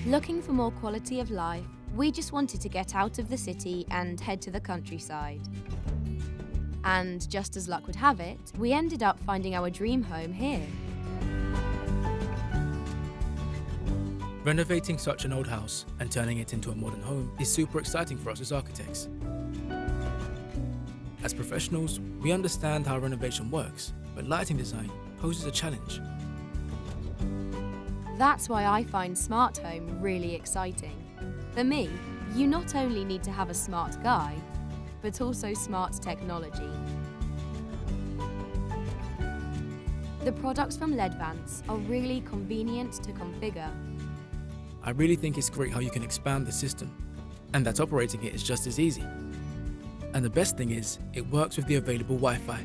Looking for more quality of life, we just wanted to get out of the city and head to the countryside. And just as luck would have it, we ended up finding our dream home here. Renovating such an old house and turning it into a modern home is super exciting for us as architects. As professionals, we understand how renovation works, but lighting design poses a challenge. That's why I find smart home really exciting. For me, you not only need to have a smart guy, but also smart technology. The products from LEDVANCE are really convenient to configure. I really think it's great how you can expand the system, and that operating it is just as easy. And the best thing is, it works with the available Wi-Fi.